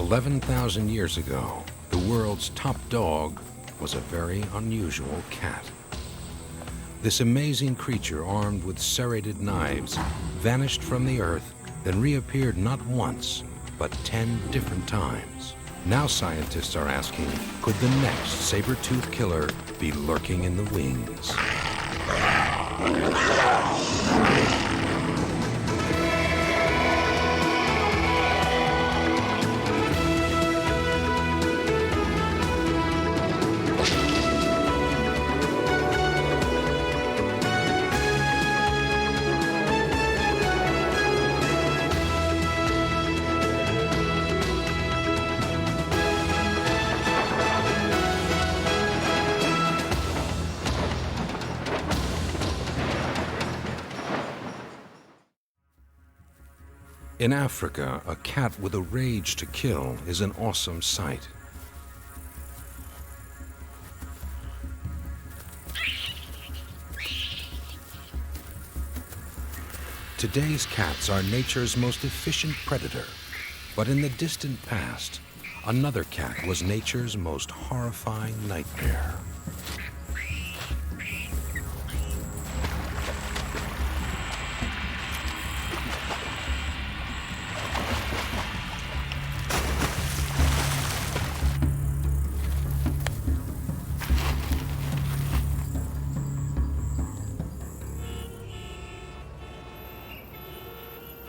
11,000 years ago, the world's top dog was a very unusual cat. This amazing creature, armed with serrated knives, vanished from the earth, then reappeared not once, but 10 different times. Now scientists are asking, could the next saber-tooth killer be lurking in the wings? In Africa, a cat with a rage to kill is an awesome sight. Today's cats are nature's most efficient predator, but in the distant past, another cat was nature's most horrifying nightmare.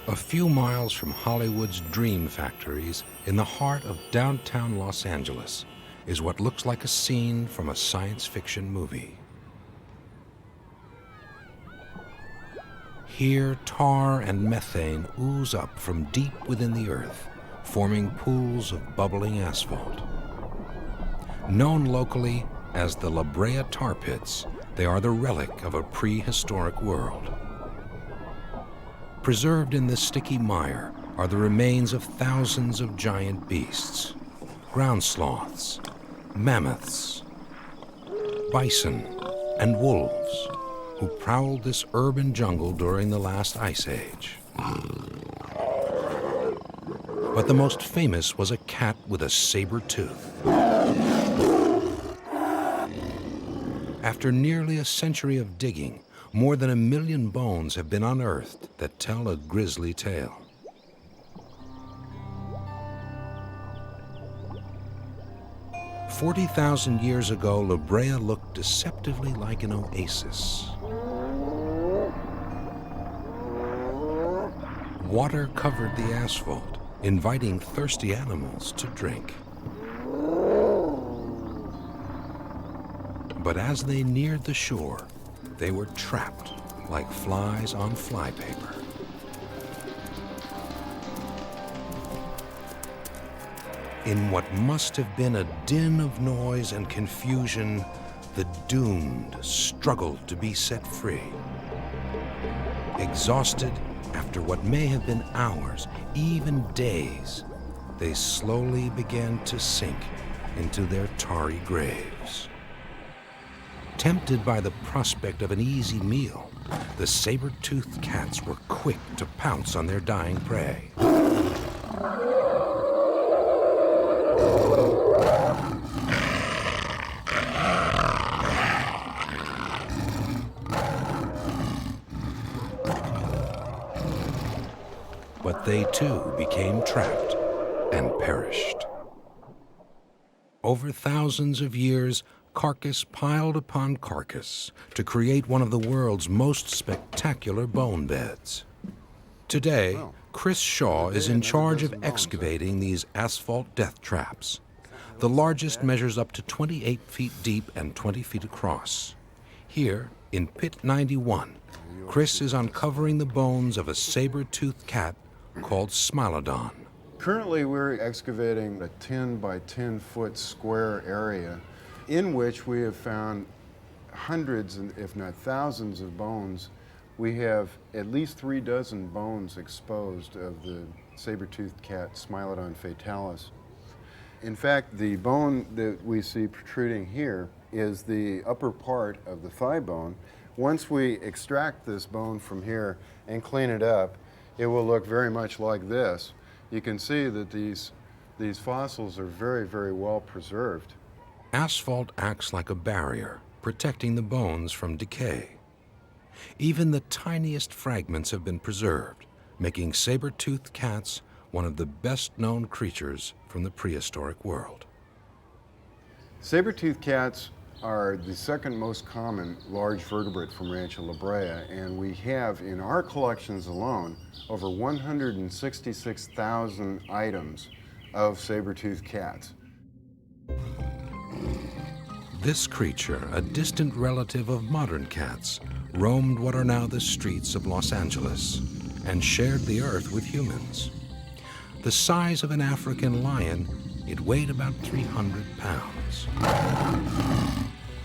A few miles from Hollywood's dream factories, in the heart of downtown Los Angeles, is what looks like a scene from a science fiction movie. Here, tar and methane ooze up from deep within the earth, forming pools of bubbling asphalt. Known locally as the La Brea tar pits, they are the relic of a prehistoric world. Preserved in this sticky mire are the remains of thousands of giant beasts, ground sloths, mammoths, bison, and wolves, who prowled this urban jungle during the last ice age. But the most famous was a cat with a saber tooth. After nearly a century of digging, more than 1 million bones have been unearthed that tell a grisly tale. "40,000 years ago, La Brea looked deceptively like an oasis. Water covered the asphalt, inviting thirsty animals to drink. But as they neared the shore, they were trapped like flies on flypaper. In what must have been a din of noise and confusion, the doomed struggled to be set free. Exhausted, after what may have been hours, even days, they slowly began to sink into their tarry graves. Tempted by the prospect of an easy meal, the saber-toothed cats were quick to pounce on their dying prey. But they too became trapped and perished. Over thousands of years, carcass piled upon carcass to create one of the world's most spectacular bone beds. Today, Chris Shaw is in charge of excavating these asphalt death traps. The largest measures up to 28 feet deep and 20 feet across. Here, in Pit 91, Chris is uncovering the bones of a saber-toothed cat called Smilodon. Currently, we're excavating a 10 by 10 foot square area in which we have found hundreds, if not thousands, of bones. We have at least 36 bones exposed of the saber-toothed cat, Smilodon fatalis. In fact, the bone that we see protruding here is the upper part of the thigh bone. Once we extract this bone from here and clean it up, it will look very much like this. You can see that these These fossils are very, very well preserved. Asphalt acts like a barrier, protecting the bones from decay. Even the tiniest fragments have been preserved, making saber-toothed cats one of the best-known creatures from the prehistoric world. Saber-toothed cats are the second most common large vertebrate from Rancho La Brea, and we have in our collections alone over 166,000 items of saber-toothed cats. This creature, a distant relative of modern cats, roamed what are now the streets of Los Angeles and shared the earth with humans. The size of an African lion, it weighed about 300 pounds.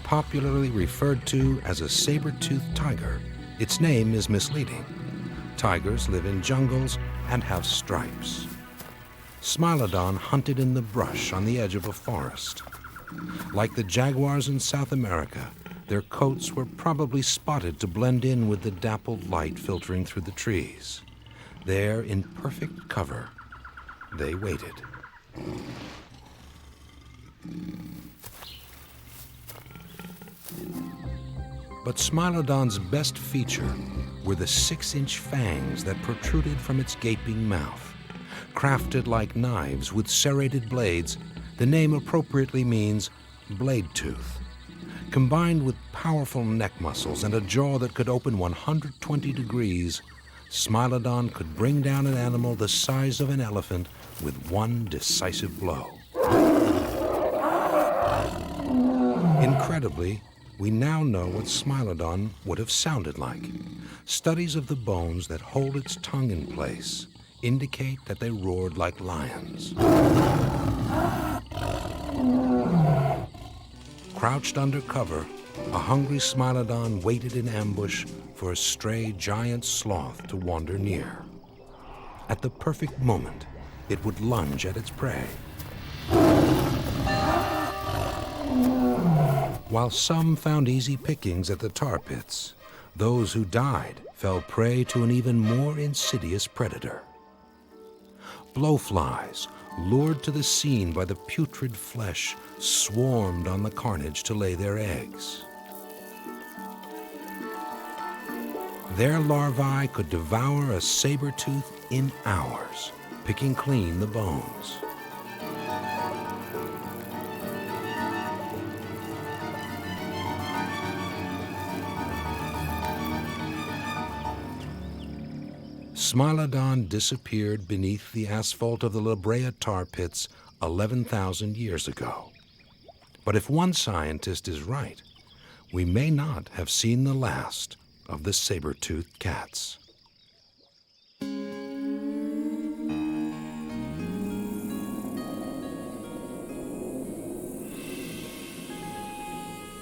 Popularly referred to as a saber-toothed tiger, its name is misleading. Tigers live in jungles and have stripes. Smilodon hunted in the brush on the edge of a forest. Like the jaguars in South America, their coats were probably spotted to blend in with the dappled light filtering through the trees. There, in perfect cover, they waited. But Smilodon's best feature were the 6-inch fangs that protruded from its gaping mouth. Crafted like knives with serrated blades, the name appropriately means blade tooth. Combined with powerful neck muscles and a jaw that could open 120 degrees, Smilodon could bring down an animal the size of an elephant with one decisive blow. Incredibly, we now know what Smilodon would have sounded like. Studies of the bones that hold its tongue in place indicate that they roared like lions. Crouched under cover, a hungry Smilodon waited in ambush for a stray giant sloth to wander near. At the perfect moment, it would lunge at its prey. While some found easy pickings at the tar pits, those who died fell prey to an even more insidious predator. Blowflies, lured to the scene by the putrid flesh, swarmed on the carnage to lay their eggs. Their larvae could devour a saber-tooth in hours, picking clean the bones. Smilodon disappeared beneath the asphalt of the La Brea tar pits 11,000 years ago. But if one scientist is right, we may not have seen the last of the saber-toothed cats.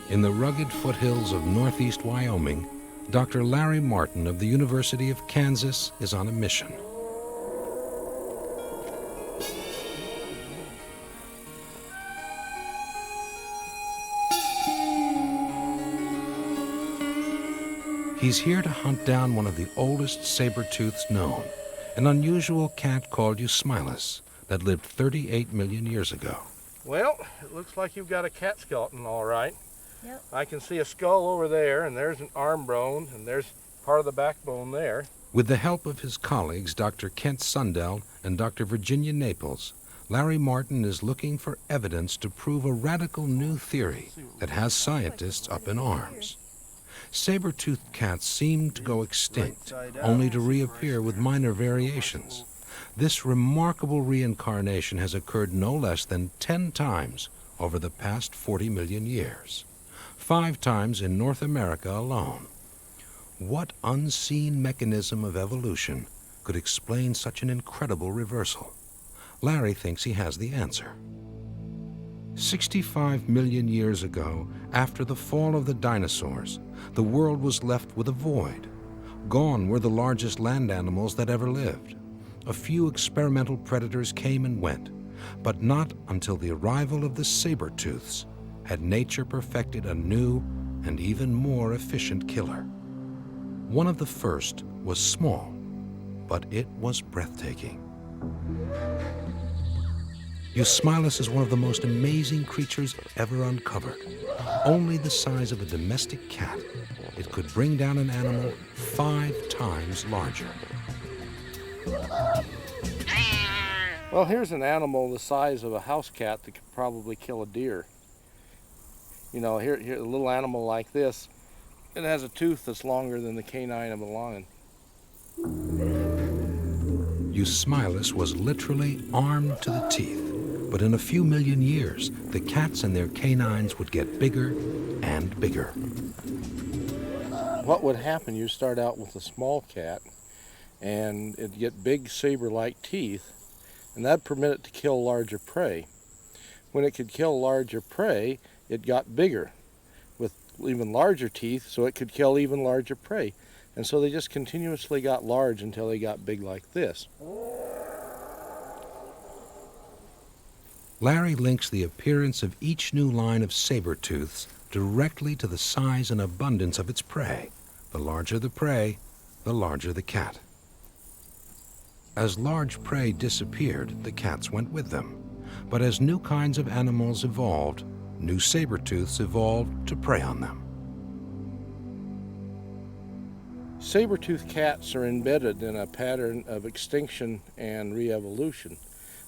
In the rugged foothills of northeast Wyoming, Dr. Larry Martin of the University of Kansas is on a mission. He's here to hunt down one of the oldest saber-tooths known, an unusual cat called Eusmilus that lived 38 million years ago. Well, it looks like you've got a cat skeleton, all right. Yep. I can see a skull over there, and there's an arm bone, and there's part of the backbone there. With the help of his colleagues, Dr. Kent Sundell and Dr. Virginia Naples, Larry Martin is looking for evidence to prove a radical new theory that has scientists up in arms. Saber-toothed cats seem to go extinct, only to reappear with minor variations. This remarkable reincarnation has occurred no less than 10 times over the past 40 million years. 5 times in North America alone. What unseen mechanism of evolution could explain such an incredible reversal? Larry thinks he has the answer. 65 million years ago, after the fall of the dinosaurs, the world was left with a void. Gone were the largest land animals that ever lived. A few experimental predators came and went, but not until the arrival of the saber-tooths had nature perfected a new and even more efficient killer. One of the first was small, but it was breathtaking. Eusmilus is one of the most amazing creatures ever uncovered. Only the size of a domestic cat, it could bring down an animal 5 times larger. Well, here's an animal the size of a house cat that could probably kill a deer. You know, here a little animal like this, it has a tooth that's longer than the canine of a lion. Eusmilus was literally armed to the teeth, but in a few million years, the cats and their canines would get bigger and bigger. What would happen, you start out with a small cat, and it'd get big saber-like teeth, and that'd permit it to kill larger prey. When it could kill larger prey, it got bigger with even larger teeth, so it could kill even larger prey. And so they just continuously got large until they got big like this. Larry links the appearance of each new line of saber-tooths directly to the size and abundance of its prey. The larger the prey, the larger the cat. As large prey disappeared, the cats went with them. But as new kinds of animals evolved, new saber-tooths evolved to prey on them. Sabre Tooth Cats are embedded in a pattern of extinction and re-evolution.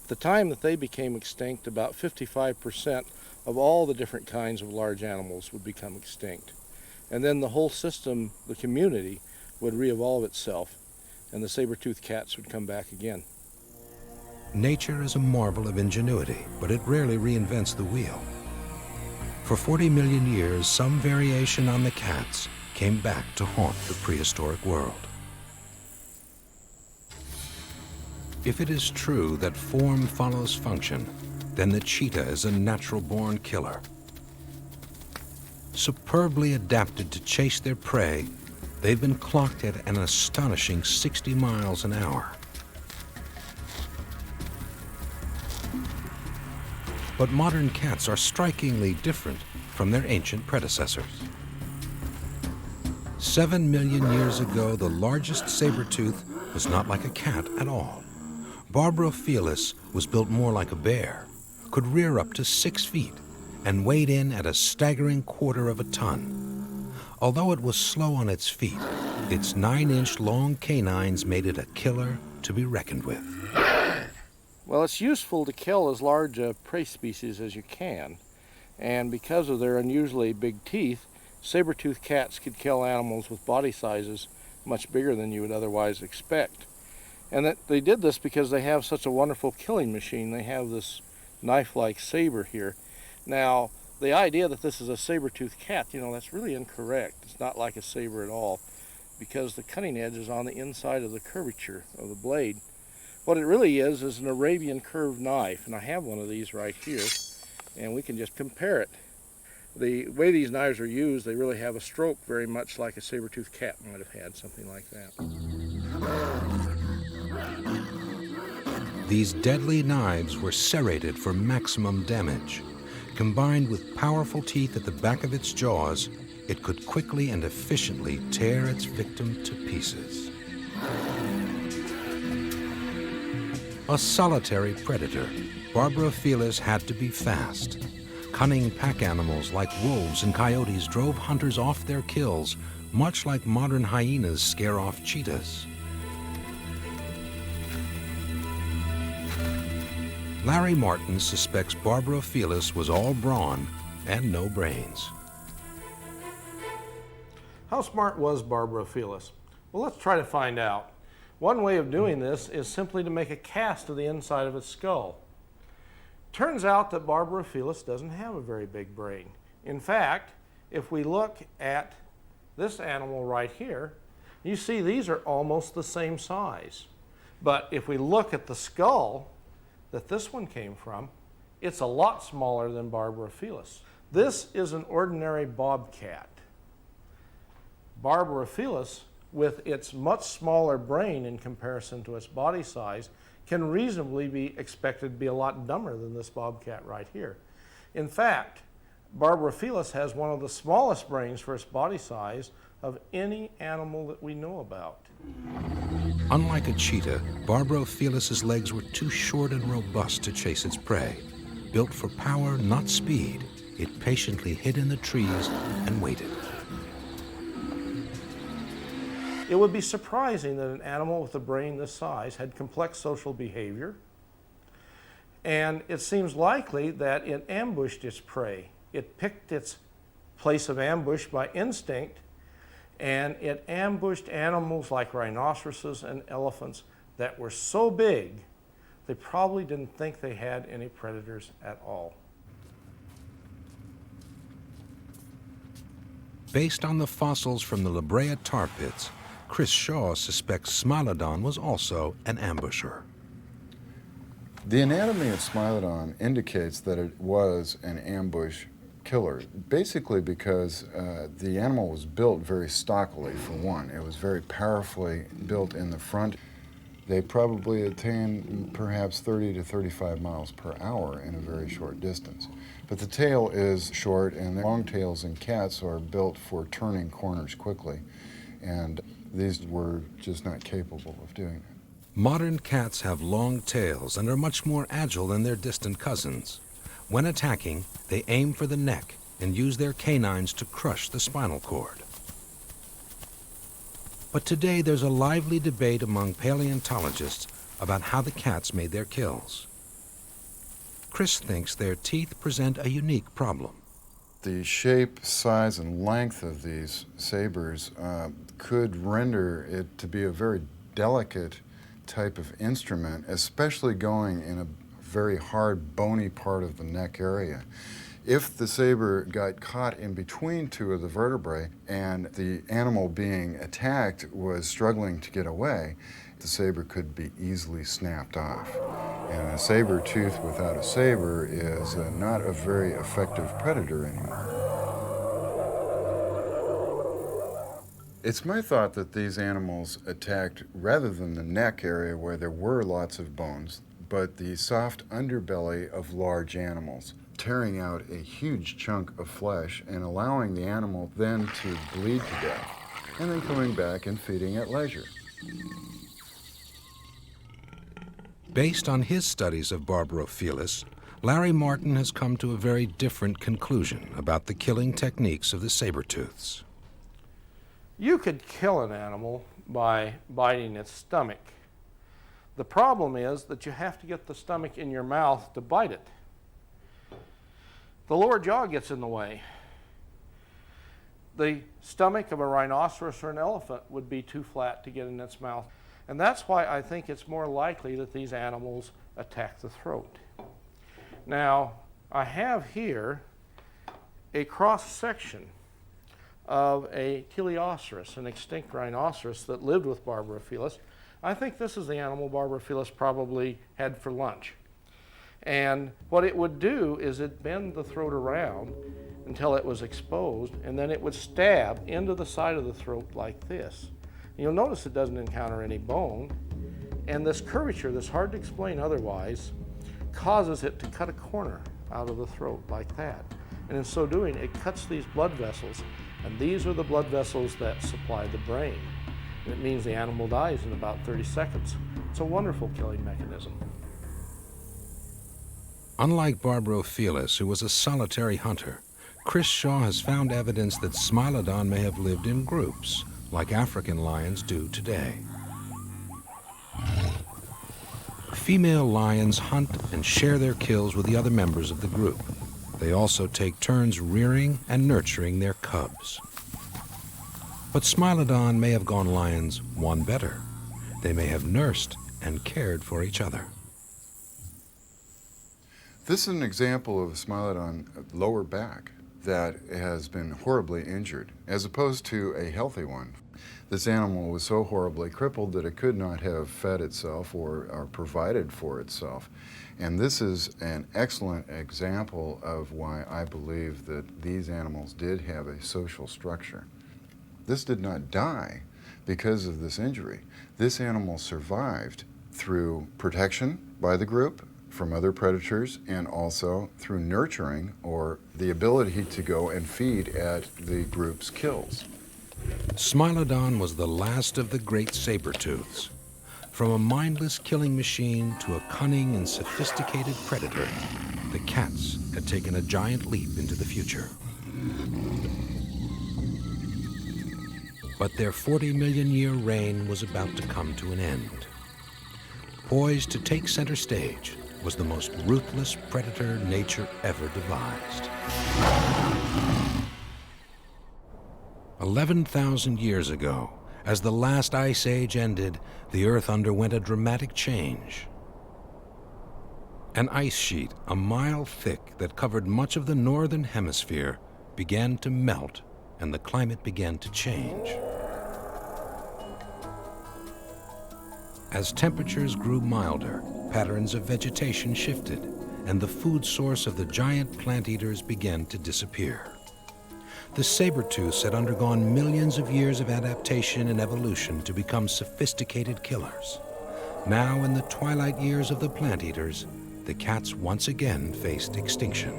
At the time that they became extinct, about 55% of all the different kinds of large animals would become extinct. And then the whole system, the community, would re-evolve itself, and the saber-toothed cats would come back again. Nature is a marvel of ingenuity, but it rarely reinvents the wheel. For 40 million years, some variation on the cats came back to haunt the prehistoric world. If it is true that form follows function, then the cheetah is a natural-born killer. Superbly adapted to chase their prey, they've been clocked at an astonishing 60 miles an hour. But modern cats are strikingly different from their ancient predecessors. 7 million years ago, the largest saber-tooth was not like a cat at all. Barbrophyllus was built more like a bear, could rear up to 6 feet, and weighed in at a staggering 1/4 of a ton. Although it was slow on its feet, its 9-inch long canines made it a killer to be reckoned with. Well, it's useful to kill as large a prey species as you can, and because of their unusually big teeth, saber-toothed cats could kill animals with body sizes much bigger than you would otherwise expect. And that they did this because they have such a wonderful killing machine. They have this knife-like saber here. Now, the idea that this is a saber-toothed cat, you know, that's really incorrect. It's not like a saber at all, because the cutting edge is on the inside of the curvature of the blade. What it really is an Arabian curved knife, and I have one of these right here, and we can just compare it. The way these knives are used, they really have a stroke very much like a saber-toothed cat might have had, something like that. These deadly knives were serrated for maximum damage. Combined with powerful teeth at the back of its jaws, it could quickly and efficiently tear its victim to pieces. A solitary predator, Barbrophyllus had to be fast. Cunning pack animals like wolves and coyotes drove hunters off their kills, much like modern hyenas scare off cheetahs. Larry Martin suspects Barbrophyllus was all brawn and no brains. How smart was Barbrophyllus? Well, let's try to find out. One way of doing this is simply to make a cast of the inside of its skull. Turns out that Barbrophyllus doesn't have a very big brain. In fact, if we look at this animal right here, you see these are almost the same size. But if we look at the skull that this one came from, it's a lot smaller than Barbrophyllus. This is an ordinary bobcat. Barbrophyllus, with its much smaller brain in comparison to its body size, can reasonably be expected to be a lot dumber than this bobcat right here. In fact, Barbrophyllus has one of the smallest brains for its body size of any animal that we know about. Unlike a cheetah, Barbrophilus's legs were too short and robust to chase its prey. Built for power, not speed, it patiently hid in the trees and waited. It would be surprising that an animal with a brain this size had complex social behavior, and it seems likely that it ambushed its prey. It picked its place of ambush by instinct, and it ambushed animals like rhinoceroses and elephants that were so big they probably didn't think they had any predators at all. Based on the fossils from the La Brea tar pits, Chris Shaw suspects Smilodon was also an ambusher. The anatomy of Smilodon indicates that it was an ambush killer, basically because the animal was built very stockily, for one. It was very powerfully built in the front. They probably attained perhaps 30 to 35 miles per hour in a very short distance. But the tail is short, and the long tails in cats are built for turning corners quickly, and these were just not capable of doing that. Modern cats have long tails and are much more agile than their distant cousins. When attacking, they aim for the neck and use their canines to crush the spinal cord. But today there's a lively debate among paleontologists about how the cats made their kills. Chris thinks their teeth present a unique problem. The shape, size, and length of these sabers could render it to be a very delicate type of instrument, especially going in a very hard, bony part of the neck area. If the saber got caught in between two of the vertebrae and the animal being attacked was struggling to get away, the saber could be easily snapped off. And a saber tooth without a saber is not a very effective predator anymore. It's my thought that these animals attacked rather than the neck area where there were lots of bones, but the soft underbelly of large animals, tearing out a huge chunk of flesh and allowing the animal then to bleed to death, and then coming back and feeding at leisure. Based on his studies of Barbrophilus, Larry Martin has come to a very different conclusion about the killing techniques of the saber-tooths. You could kill an animal by biting its stomach. The problem is that you have to get the stomach in your mouth to bite it. The lower jaw gets in the way. The stomach of a rhinoceros or an elephant would be too flat to get in its mouth. And that's why I think it's more likely that these animals attack the throat. Now, I have here a cross-section of a teleoceros, an extinct rhinoceros that lived with Barbrophilus. I think this is the animal Barbrophilus probably had for lunch. And what it would do is it'd bend the throat around until it was exposed, and then it would stab into the side of the throat like this. You'll notice it doesn't encounter any bone, and this curvature that's hard to explain otherwise causes it to cut a corner out of the throat like that. And in so doing, it cuts these blood vessels, and these are the blood vessels that supply the brain. And it means the animal dies in about 30 seconds. It's a wonderful killing mechanism. Unlike Barbrophilus, who was a solitary hunter, Chris Shaw has found evidence that Smilodon may have lived in groups, like African lions do today. Female lions hunt and share their kills with the other members of the group. They also take turns rearing and nurturing their cubs. But Smilodon may have gone lions one better. They may have nursed and cared for each other. This is an example of a Smilodon lower back that has been horribly injured, as opposed to a healthy one. This animal was so horribly crippled that it could not have fed itself or provided for itself. And this is an excellent example of why I believe that these animals did have a social structure. This did not die because of this injury. This animal survived through protection by the group from other predators, and also through nurturing, or the ability to go and feed at the group's kills. Smilodon was the last of the great saber-tooths. From a mindless killing machine to a cunning and sophisticated predator, the cats had taken a giant leap into the future. But their 40-million-year reign was about to come to an end. Poised to take center stage was the most ruthless predator nature ever devised. 11,000 years ago, as the last ice age ended, the Earth underwent a dramatic change. An ice sheet a mile thick that covered much of the northern hemisphere began to melt, and the climate began to change. As temperatures grew milder, patterns of vegetation shifted, and the food source of the giant plant eaters began to disappear. The saber-tooths had undergone millions of years of adaptation and evolution to become sophisticated killers. Now, in the twilight years of the plant eaters, the cats once again faced extinction.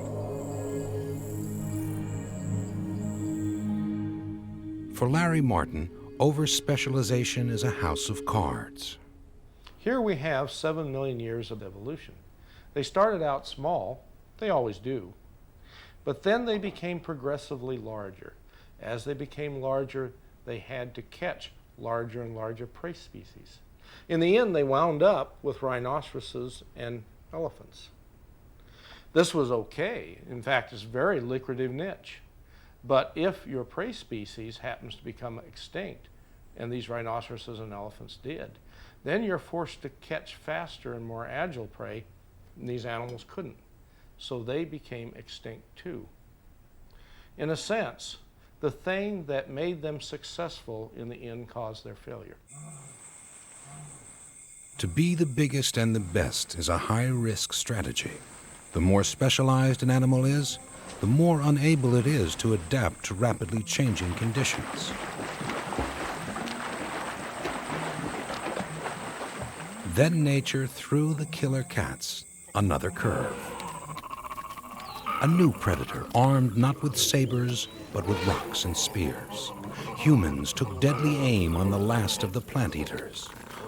For Larry Martin, over-specialization is a house of cards. Here we have 7 million years of evolution. They started out small, they always do, but then they became progressively larger. As they became larger, they had to catch larger and larger prey species. In the end, they wound up with rhinoceroses and elephants. This was okay. In fact, it's a very lucrative niche. But if your prey species happens to become extinct, and these rhinoceroses and elephants did, then you're forced to catch faster and more agile prey, and these animals couldn't. So they became extinct too. In a sense, the thing that made them successful in the end caused their failure. To be the biggest and the best is a high-risk strategy. The more specialized an animal is, the more unable it is to adapt to rapidly changing conditions. Then nature threw the killer cats another curve. A new predator armed not with sabers, but with rocks and spears. Humans took deadly aim on the last of the plant eaters.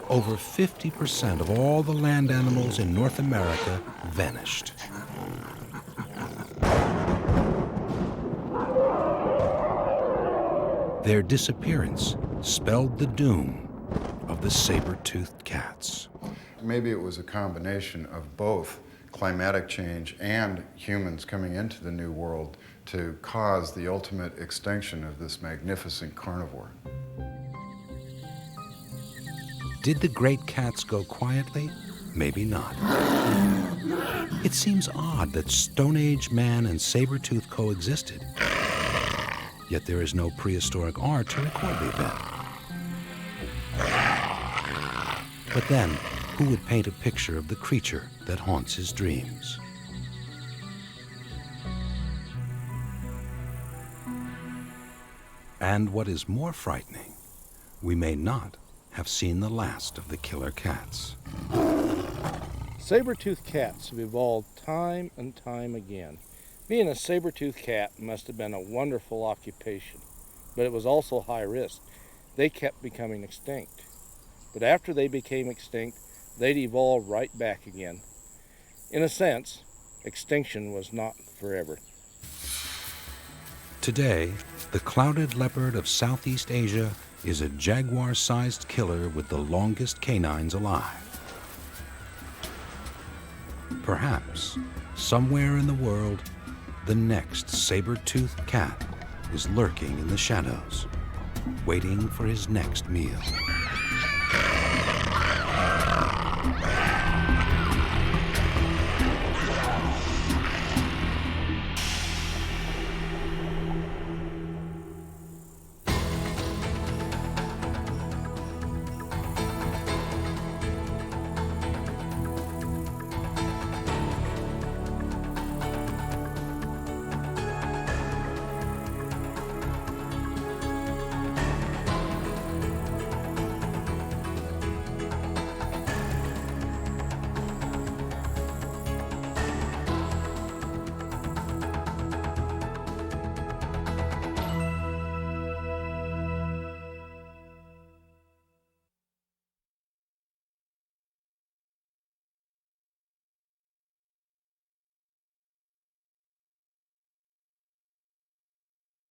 Over 50% of all the land animals in North America vanished. Their disappearance spelled the doom of the saber-toothed cats. Maybe it was a combination of both climatic change and humans coming into the New World to cause the ultimate extinction of this magnificent carnivore. Did the great cats go quietly? Maybe not. It seems odd that Stone Age man and saber-tooth coexisted. Yet there is no prehistoric art to record the event. But then, who would paint a picture of the creature that haunts his dreams? And what is more frightening, we may not have seen the last of the killer cats. Saber-toothed cats have evolved time and time again. Being a saber-toothed cat must have been a wonderful occupation, but it was also high risk. They kept becoming extinct. But after they became extinct, they'd evolve right back again. In a sense, extinction was not forever. Today, the clouded leopard of Southeast Asia is a jaguar-sized killer with the longest canines alive. Perhaps, somewhere in the world, the next saber-toothed cat is lurking in the shadows, waiting for his next meal.